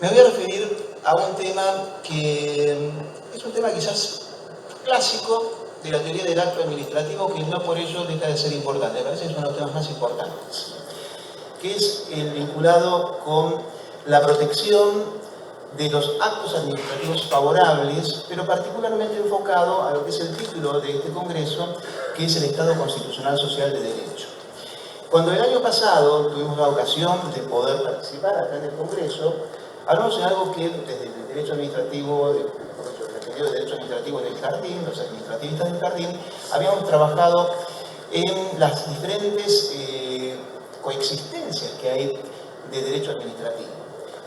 Me voy a referir a un tema que es un tema quizás clásico de la teoría del acto administrativo, que no por ello deja de ser importante. Me parece que es uno de los temas más importantes, que es el vinculado con la protección de los actos administrativos favorables, pero particularmente enfocado a lo que es el título de este Congreso, que es el Estado Constitucional Social de Derecho. Cuando el año pasado tuvimos la ocasión de poder participar acá en el Congreso, hablamos de algo que desde el derecho administrativo, el derecho administrativo del jardín, los administrativistas del jardín, habíamos trabajado en las diferentes coexistencias que hay de derecho administrativo.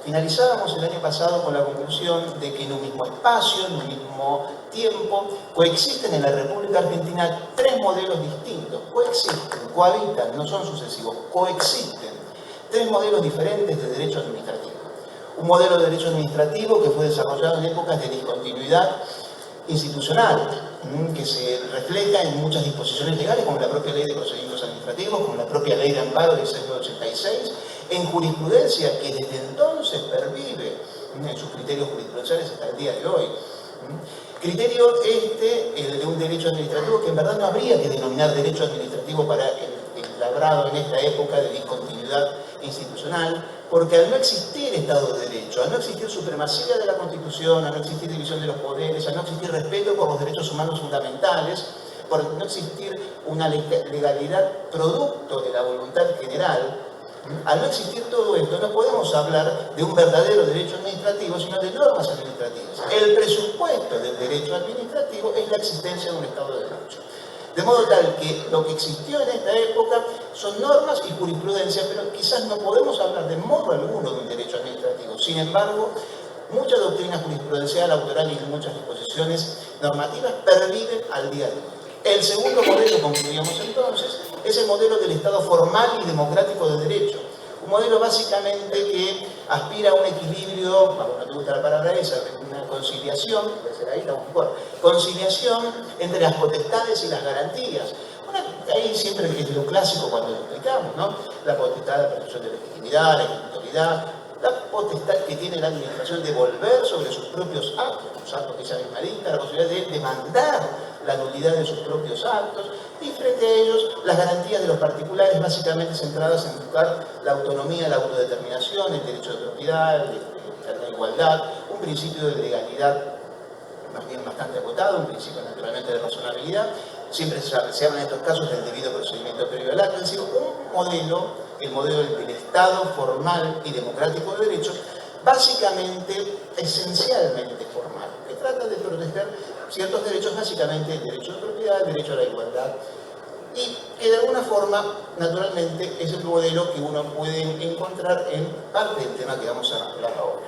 Finalizábamos el año pasado con la conclusión de que en un mismo espacio, en un mismo tiempo, coexisten en la República Argentina tres modelos distintos. Coexisten, cohabitan, no son sucesivos, coexisten. Tres modelos diferentes de derecho administrativo. Un modelo de derecho administrativo que fue desarrollado en épocas de discontinuidad institucional, que se refleja en muchas disposiciones legales, como la propia Ley de Procedimientos Administrativos, como la propia Ley de Amparo del 1986, en jurisprudencia que desde entonces pervive en sus criterios jurisprudenciales hasta el día de hoy. Criterio el de un derecho administrativo que en verdad no habría que denominar derecho administrativo para el labrado en esta época de discontinuidad institucional, porque al no existir Estado de Derecho, al no existir supremacía de la Constitución, al no existir división de los poderes, al no existir respeto por los derechos humanos fundamentales, por no existir una legalidad producto de la voluntad general, al no existir todo esto, no podemos hablar de un verdadero derecho administrativo, sino de normas administrativas. El presupuesto del derecho administrativo es la existencia de un Estado de Derecho. De modo tal que lo que existió en esta época son normas y jurisprudencia, pero quizás no podemos hablar de modo alguno de un derecho administrativo. Sin embargo, mucha doctrina jurisprudencial, autoral y muchas disposiciones normativas perviven al día de hoy. El segundo modelo, concluíamos entonces, es el modelo del Estado formal y democrático de derecho. Un modelo básicamente que aspira a un equilibrio, no te gusta la palabra esa, una conciliación, puede ser ahí, estamos mejor, conciliación entre las potestades y las garantías. Ahí siempre es lo clásico cuando lo explicamos, ¿no? La potestad de presunción de legitimidad, la ejecutoriedad, la potestad que tiene la administración de volver sobre sus propios actos, los actos que ella misma dicta, la posibilidad de demandar la nulidad de sus propios actos, y frente a ellos las garantías de los particulares básicamente centradas en buscar la autonomía, la autodeterminación, el derecho de propiedad, la igualdad, un principio de legalidad más bien bastante acotado, un principio naturalmente de razonabilidad. Siempre se habla en estos casos del debido procedimiento previo al acto, es decir, un modelo, el modelo del Estado formal y democrático de derecho, básicamente, esencialmente formal, que trata de proteger ciertos derechos, básicamente el derecho de propiedad, el derecho a la igualdad, y que de alguna forma, naturalmente, es el modelo que uno puede encontrar en parte del tema que vamos a hablar ahora.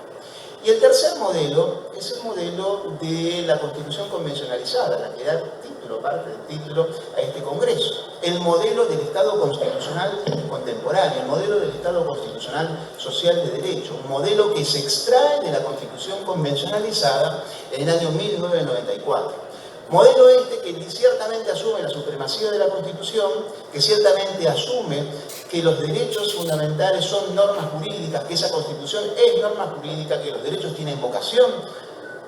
Y el tercer modelo es el modelo de la Constitución convencionalizada, la que da título, parte del título a este Congreso. El modelo del Estado constitucional contemporáneo, el modelo del Estado constitucional social de derecho, un modelo que se extrae de la Constitución convencionalizada en el año 1994. Modelo este que ciertamente asume la supremacía de la Constitución, que ciertamente asume que los derechos fundamentales son normas jurídicas, que esa Constitución es norma jurídica, que los derechos tienen vocación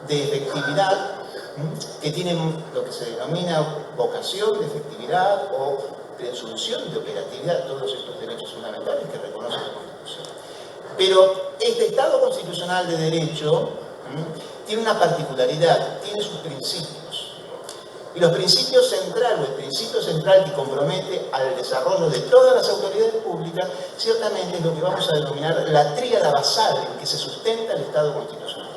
de efectividad, que tienen lo que se denomina vocación de efectividad o presunción de operatividad, todos estos derechos fundamentales que reconoce la Constitución. Pero este Estado constitucional de derecho tiene una particularidad, tiene sus principios. Y los principios centrales, o el principio central que compromete al desarrollo de todas las autoridades públicas, ciertamente es lo que vamos a denominar la tríada basal en que se sustenta el Estado constitucional.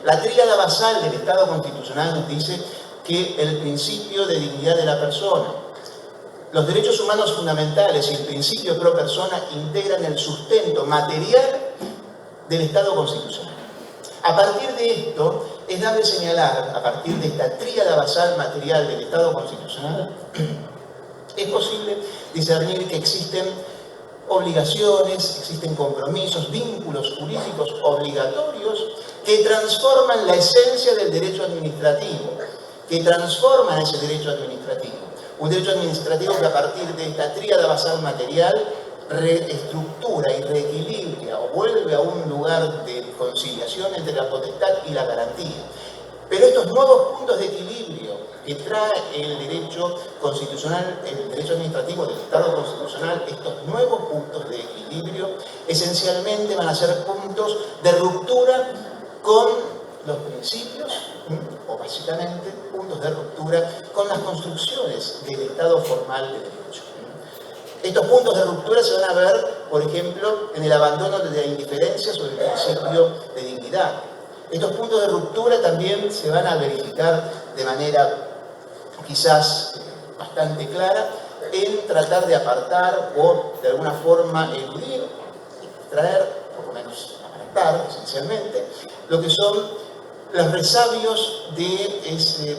La tríada basal del Estado constitucional nos dice que el principio de dignidad de la persona, los derechos humanos fundamentales y el principio pro persona integran el sustento material del Estado constitucional. A partir de esto, es dable señalar, a partir de esta tríada basal material del Estado constitucional, es posible discernir que existen obligaciones, existen compromisos, vínculos jurídicos obligatorios que transforman la esencia del derecho administrativo, que transforman ese derecho administrativo. Un derecho administrativo que a partir de esta tríada basal material reestructura y reequilibra o vuelve a un lugar de conciliación contradicción entre la potestad y la garantía. Pero estos nuevos puntos de equilibrio que trae el derecho constitucional, el derecho administrativo del Estado constitucional, estos nuevos puntos de equilibrio, esencialmente van a ser puntos de ruptura con los principios, o básicamente puntos de ruptura con las construcciones del Estado formal de derecho. Estos puntos de ruptura se van a ver, por ejemplo, en el abandono de la indiferencia sobre el principio de dignidad. Estos puntos de ruptura también se van a verificar de manera quizás bastante clara en tratar de apartar o de alguna forma eludir, traer, por lo menos apartar esencialmente, lo que son los resabios de ese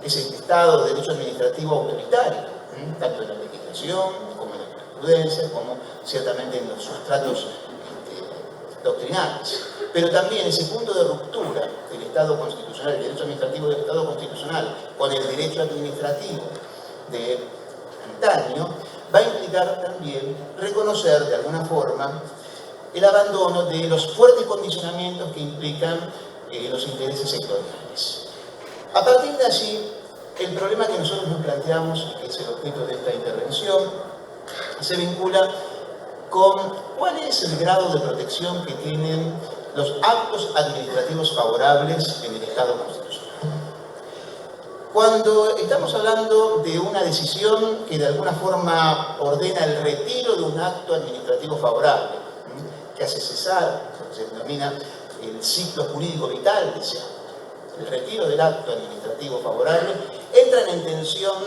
estado de derecho administrativo autoritario, tanto en la legislación como en la jurisprudencia, como ciertamente en los sustratos doctrinales. Pero también ese punto de ruptura del Estado constitucional, el derecho administrativo del Estado constitucional con el derecho administrativo de antaño, va a implicar también reconocer de alguna forma el abandono de los fuertes condicionamientos que implican los intereses sectoriales. A partir de allí, el problema que nosotros nos planteamos, que es el objeto de esta intervención, se vincula con cuál es el grado de protección que tienen los actos administrativos favorables en el Estado constitucional. Cuando estamos hablando de una decisión que de alguna forma ordena el retiro de un acto administrativo favorable, que hace cesar, se denomina el ciclo jurídico vital de ese acto, el retiro del acto administrativo favorable, entran en tensión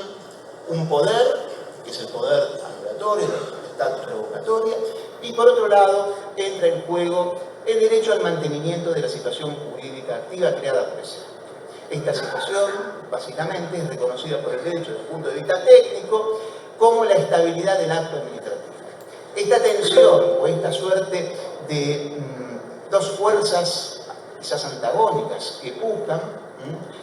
un poder, que es el poder anulatorio, la potestad revocatoria, y por otro lado entra en juego el derecho al mantenimiento de la situación jurídica activa creada por ese acto. Esta situación, básicamente, es reconocida por el derecho desde el punto de vista técnico como la estabilidad del acto administrativo. Esta tensión o esta suerte de dos fuerzas quizás antagónicas que buscan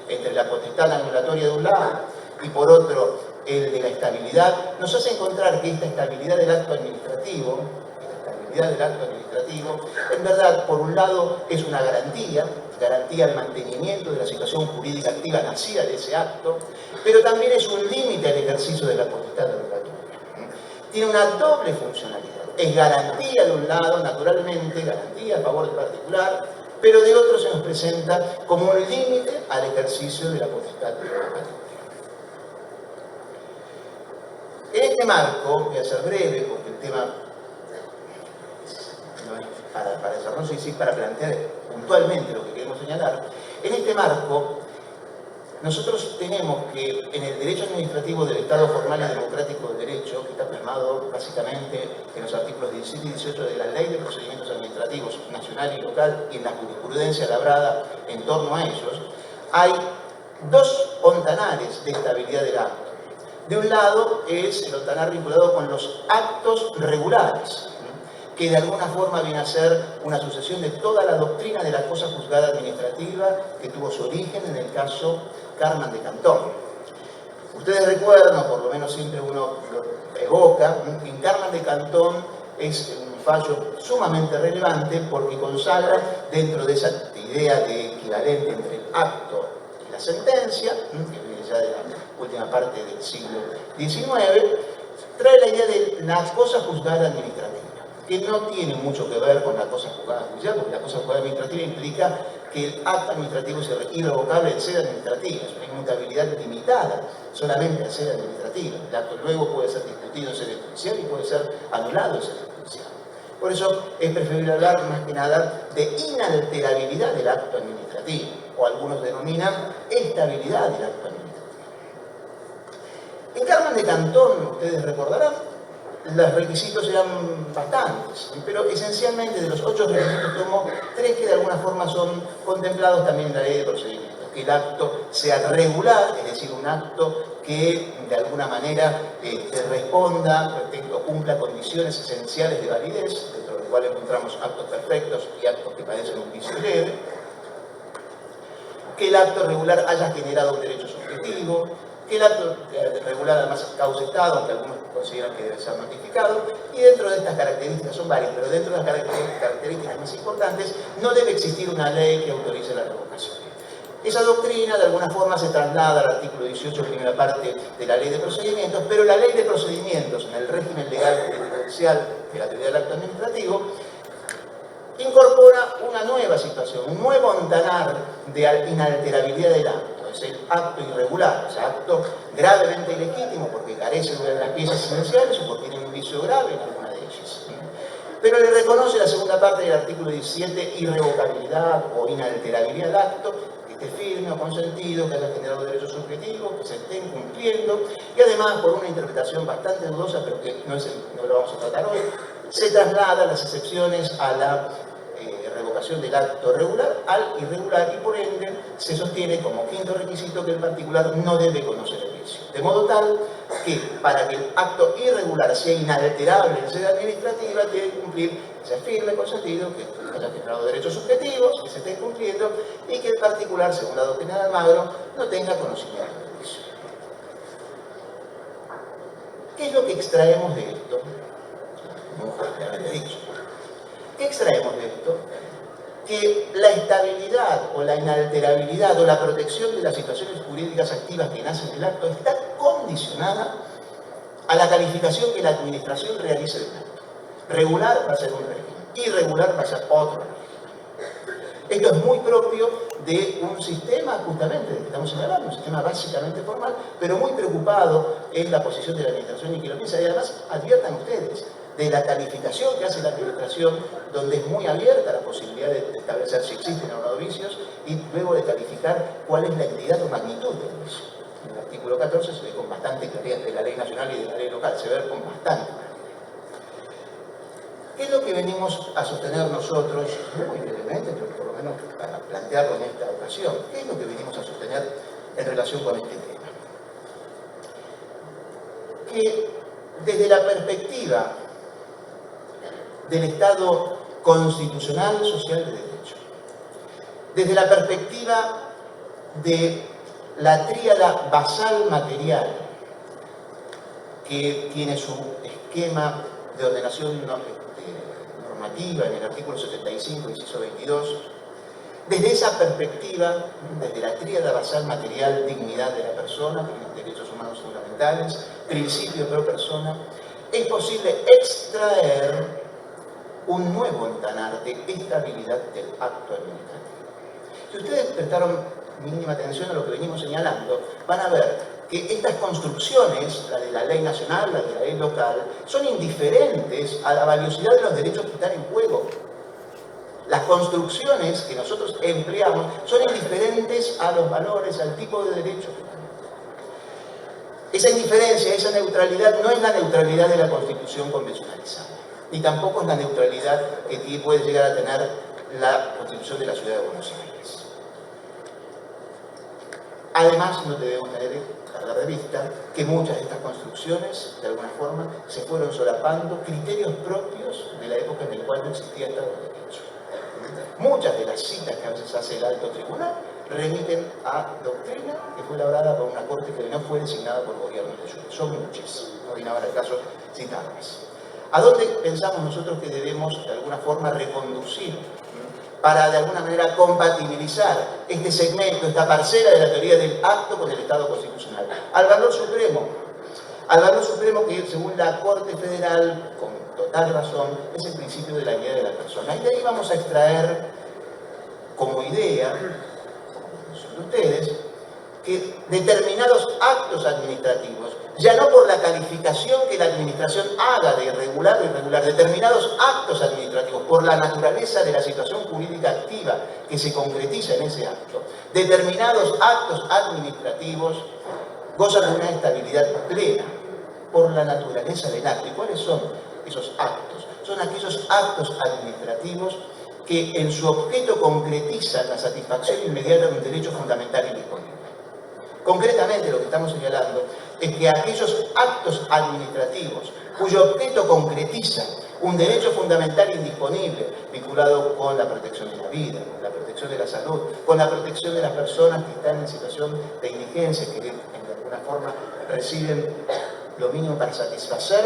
entre la potestad anulatoria de un lado y por otro el de la estabilidad, nos hace encontrar que esta estabilidad del acto administrativo, en verdad, por un lado, es una garantía del mantenimiento de la situación jurídica activa nacida de ese acto, pero también es un límite al ejercicio de la potestad anulatoria. Tiene una doble funcionalidad. Es garantía de un lado, naturalmente, garantía a favor del particular, pero de otro se nos presenta como un límite al ejercicio de la potestad anulatoria. En este marco, voy a ser breve, porque el tema no es para desarrollo y sí para plantear puntualmente lo que queremos señalar. En este marco, nosotros tenemos que en el derecho administrativo del Estado formal y democrático del derecho, que está plasmado básicamente en los artículos 17 y 18 de la Ley de Procedimientos Administrativos nacional y local y en la jurisprudencia labrada en torno a ellos, hay dos ontanares de estabilidad del acto. De un lado es el ontanar vinculado con los actos regulares, que de alguna forma viene a ser una sucesión de toda la doctrina de la cosa juzgada administrativa que tuvo su origen en el caso Carman de Cantón. Ustedes recuerdan, o por lo menos siempre uno lo evoca, que en Carman de Cantón es un fallo sumamente relevante porque consagra dentro de esa idea de equivalente entre el acto y la sentencia, que viene ya de la última parte del siglo XIX, trae la idea de la cosa juzgada administrativa, que no tiene mucho que ver con la cosa juzgada judicial, porque la cosa juzgada administrativa implica que el acto administrativo sea irrevocable en sede administrativa, es una inmutabilidad limitada solamente en sede administrativa. El acto luego puede ser discutido en sede judicial y puede ser anulado en sede judicial. Por eso es preferible hablar más que nada de inalterabilidad del acto administrativo, o algunos denominan estabilidad del acto administrativo. En Carman de Cantón, ustedes recordarán, los requisitos eran bastantes, pero esencialmente de los 8 requisitos tomo 3 que de alguna forma son contemplados también en la ley de procedimientos. Que el acto sea regular, es decir, un acto que de alguna manera responda o cumpla condiciones esenciales de validez, dentro de lo cual encontramos actos perfectos y actos que padecen un vicio leve. Que el acto regular haya generado un derecho subjetivo, que el acto regular además cause estado, aunque algunos consideran que debe ser notificado, Y dentro de estas características, son varias, pero dentro de las características más importantes, no debe existir una ley que autorice la revocación. Esa doctrina de alguna forma se traslada al artículo 18, primera parte de la Ley de Procedimientos, pero la Ley de Procedimientos, en el régimen legal jurisprudencial de la teoría del acto administrativo, incorpora una nueva situación, un nuevo ontanar de inalterabilidad del acto, es el acto irregular, o sea, acto gravemente ilegítimo porque carece de una de las piezas esenciales o porque tiene un vicio grave en alguna de ellas. Pero le reconoce la segunda parte del artículo 17, irrevocabilidad o inalterabilidad del acto, que esté firme o consentido, que haya generado derechos subjetivos, que se estén cumpliendo, y además, por una interpretación bastante dudosa, pero que no lo vamos a tratar hoy, se traslada las excepciones a la revocación del acto regular al irregular y por ende se sostiene como quinto requisito que el particular no debe conocer el vicio. De modo tal que para que el acto irregular sea inalterable en sede administrativa tiene que cumplir, que sea firme, consentido, que haya generado derechos subjetivos, que se estén cumpliendo y que el particular, según la doctrina de Almagro, no tenga conocimiento del vicio. ¿Qué es lo que extraemos de esto? ¿Qué extraemos de esto? Que la estabilidad o la inalterabilidad o la protección de las situaciones jurídicas activas que nacen del acto está condicionada a la calificación que la administración realice del acto. Regular va a ser un régimen, irregular va a ser otro régimen. Esto es muy propio de un sistema, justamente, del que estamos señalando, un sistema básicamente formal, pero muy preocupado en la posición de la administración y que lo piensa. Y además, adviertan ustedes, de la calificación que hace la administración, donde es muy abierta la posibilidad de establecer si existen o no vicios y luego de calificar cuál es la entidad o magnitud del vicio. En el artículo 14 se ve con bastante claridad de la ley nacional y de la ley local, se ve con bastante claridad. ¿Qué es lo que venimos a sostener nosotros, muy brevemente, pero por lo menos para plantearlo en esta ocasión? ¿Qué es lo que venimos a sostener en relación con este tema? Que desde la perspectiva del Estado constitucional, social de derecho, desde la perspectiva de la tríada basal material que tiene su esquema de ordenación normativa en el artículo 75, inciso 22, desde esa perspectiva, desde la tríada basal material, dignidad de la persona, derechos humanos fundamentales, principio pro persona, es posible extraer un nuevo ontanar de estabilidad del acto administrativo. Si ustedes prestaron mínima atención a lo que venimos señalando, van a ver que estas construcciones, la de la ley nacional, la de la ley local, son indiferentes a la valiosidad de los derechos que están en juego. Las construcciones que nosotros empleamos son indiferentes a los valores, al tipo de derecho que están. Esa indiferencia, esa neutralidad, no es la neutralidad de la Constitución convencionalizada, ni tampoco es la neutralidad que puede llegar a tener la Constitución de la Ciudad de Buenos Aires. Además, no debemos perder de vista que muchas de estas construcciones, de alguna forma, se fueron solapando criterios propios de la época en la cual no existía Estado de Derecho. Muchas de las citas que a veces hace el alto tribunal remiten a doctrina que fue elaborada por una corte que no fue designada por el gobierno de Jure. Son muchas, no viene ahora el caso citarlas. ¿A dónde pensamos nosotros que debemos de alguna forma reconducir para de alguna manera compatibilizar este segmento, esta parcela de la teoría del acto con el Estado constitucional? Al valor supremo que según la Corte Federal, con total razón, es el principio de la dignidad de la persona. Y de ahí vamos a extraer como idea, como conclusión de ustedes, que determinados actos administrativos, ya no por la calificación que la administración haga de irregular o irregular, determinados actos administrativos, por la naturaleza de la situación jurídica activa que se concretiza en ese acto, determinados actos administrativos gozan de una estabilidad plena por la naturaleza del acto. ¿Y cuáles son esos actos? Son aquellos actos administrativos que en su objeto concretizan la satisfacción inmediata de un derecho fundamental y disponible. Concretamente, lo que estamos señalando es que aquellos actos administrativos cuyo objeto concretiza un derecho fundamental indisponible vinculado con la protección de la vida, con la protección de la salud, con la protección de las personas que están en situación de indigencia, que de alguna forma reciben lo mínimo para satisfacer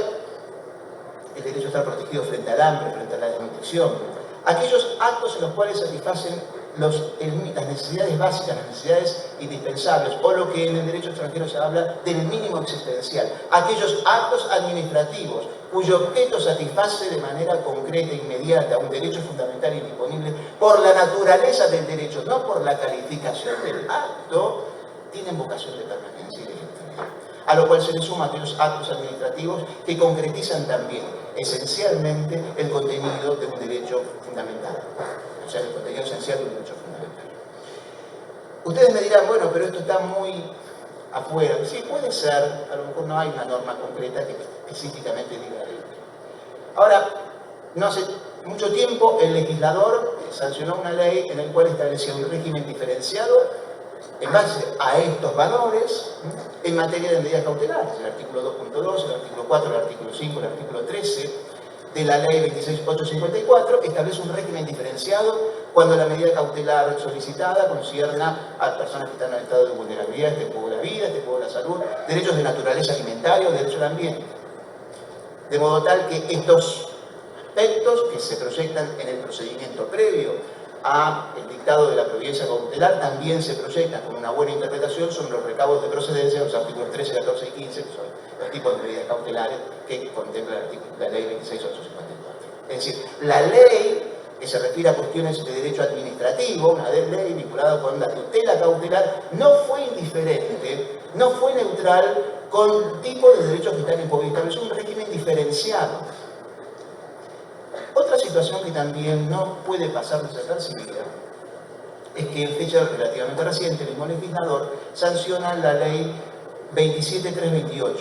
el derecho a estar protegido frente al hambre, frente a la desnutrición, aquellos actos en los cuales satisfacen las necesidades básicas, las necesidades indispensables, o lo que en el derecho extranjero se habla del mínimo existencial, aquellos actos administrativos cuyo objeto satisface de manera concreta e inmediata un derecho fundamental y disponible por la naturaleza del derecho, no por la calificación del acto, tienen vocación de permanencia y de legitimidad. A lo cual se le suman aquellos actos administrativos que concretizan también, esencialmente, el contenido de un derecho fundamental. O sea, el contenido esencial de un derecho fundamental. Ustedes me dirán, bueno, pero esto está muy afuera. Sí, puede ser, a lo mejor no hay una norma concreta que específicamente diga esto. Ahora, no hace mucho tiempo el legislador sancionó una ley en la cual establecía un régimen diferenciado en base a estos valores en materia de medidas cautelares. El artículo 2.2, el artículo 4, el artículo 5, el artículo 13 de la ley 26.854 establece un régimen diferenciado cuando la medida cautelar solicitada concierne a personas que están en estado de vulnerabilidad, este juego de la vida, este juego de la salud, derechos de naturaleza alimentaria o derecho al ambiente. De modo tal que estos aspectos que se proyectan en el procedimiento previo al dictado de la providencia cautelar también se proyectan con una buena interpretación sobre los recaudos de procedencia de los artículos 13, 14 y 15, que son los tipos de medidas cautelares que contempla la ley 26.854. Es decir, la ley que se refiere a cuestiones de derecho administrativo, una ley vinculada con la tutela cautelar, no fue indiferente, no fue neutral con tipos de derechos que están impuestos, es un régimen diferenciado. Otra situación que también no puede pasar desapercibida es que en fecha relativamente reciente el mismo legislador sanciona la ley 27.328,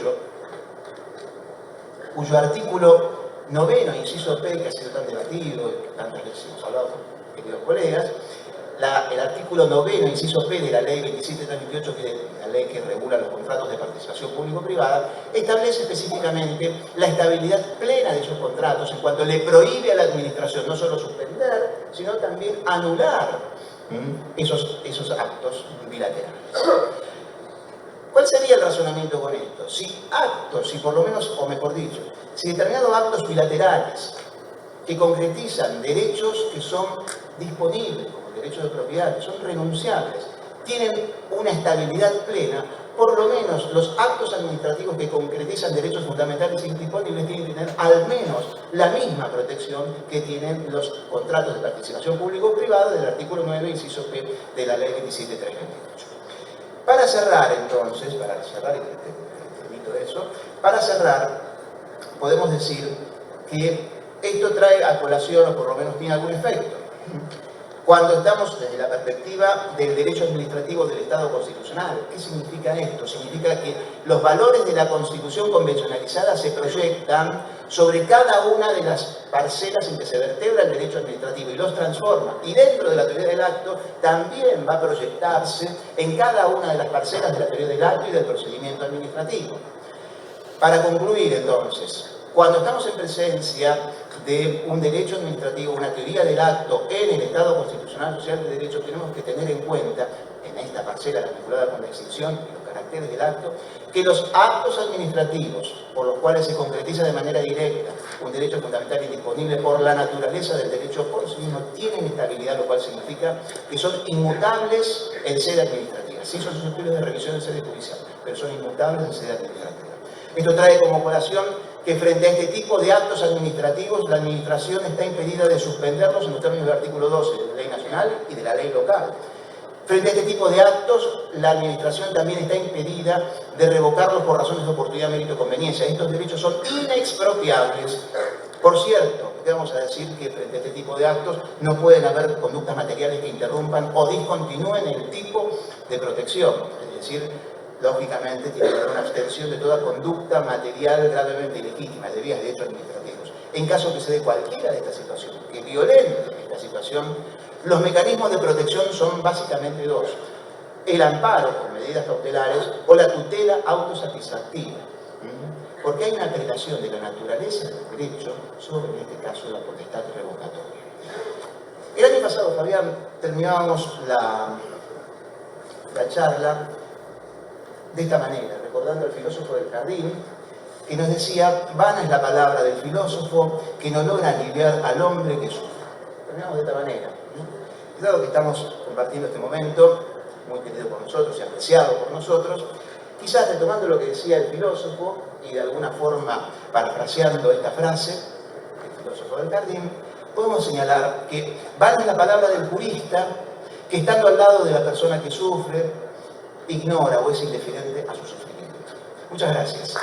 cuyo artículo 9, inciso P, que ha sido tan debatido, que tantas veces hemos hablado con queridos colegas, el artículo 9, inciso P de la ley 27.328, que es la ley que regula los contratos de participación público-privada, establece específicamente la estabilidad plena de esos contratos en cuanto le prohíbe a la administración no solo suspender, sino también anular esos actos bilaterales. ¿Cuál sería el razonamiento con esto? Si actos, si por lo menos, o mejor dicho, si determinados actos bilaterales que concretizan derechos que son disponibles, como el derecho de propiedad, que son renunciables, tienen una estabilidad plena, por lo menos los actos administrativos que concretizan derechos fundamentales e indisponibles tienen que tener al menos la misma protección que tienen los contratos de participación público-privada del artículo 9, inciso P de la ley 27.328. Para cerrar, entonces, para cerrar, podemos decir que esto trae a colación, o por lo menos tiene algún efecto, cuando estamos desde la perspectiva del derecho administrativo del Estado constitucional. ¿Qué significa esto? Significa que los valores de la Constitución convencionalizada se proyectan sobre cada una de las parcelas en que se vertebra el derecho administrativo y los transforma. Y dentro de la teoría del acto también va a proyectarse en cada una de las parcelas de la teoría del acto y del procedimiento administrativo. Para concluir, entonces, cuando estamos en presencia de un derecho administrativo, una teoría del acto en el Estado constitucional social de derecho, tenemos que tener en cuenta, en esta parcela vinculada con la extinción y los caracteres del acto, que los actos administrativos por los cuales se concretiza de manera directa un derecho fundamental indisponible por la naturaleza del derecho por sí mismo tienen estabilidad, lo cual significa que son inmutables en sede administrativa. Sí son susceptibles de revisión en sede judicial, pero son inmutables en sede administrativa. Esto trae como colación que frente a este tipo de actos administrativos, la administración está impedida de suspenderlos en los términos del artículo 12 de la ley nacional y de la ley local. Frente a este tipo de actos, la administración también está impedida de revocarlos por razones de oportunidad, mérito o conveniencia. Estos derechos son inexpropiables. Por cierto, te vamos a decir que frente a este tipo de actos no pueden haber conductas materiales que interrumpan o discontinúen el tipo de protección. Es decir, lógicamente tiene que haber una abstención de toda conducta material gravemente ilegítima, de vías de hecho administrativos. En caso que se dé cualquiera de estas situaciones, que violente esta situación, los mecanismos de protección son básicamente dos: el amparo por medidas cautelares o la tutela autosatisfactiva, porque hay una prelación de la naturaleza del derecho sobre, en este caso, la potestad revocatoria. El año pasado, Fabián, terminábamos la charla de esta manera, recordando al filósofo del jardín, que nos decía: vana es la palabra del filósofo que no logra aliviar al hombre que sufre. Terminamos de esta manera, ¿no? Dado que estamos compartiendo este momento, muy querido por nosotros y apreciado por nosotros, quizás retomando lo que decía el filósofo y de alguna forma parafraseando esta frase, el filósofo del jardín, podemos señalar que vana es la palabra del jurista que, estando al lado de la persona que sufre, ignora o es indiferente a su sufrimiento. Muchas gracias.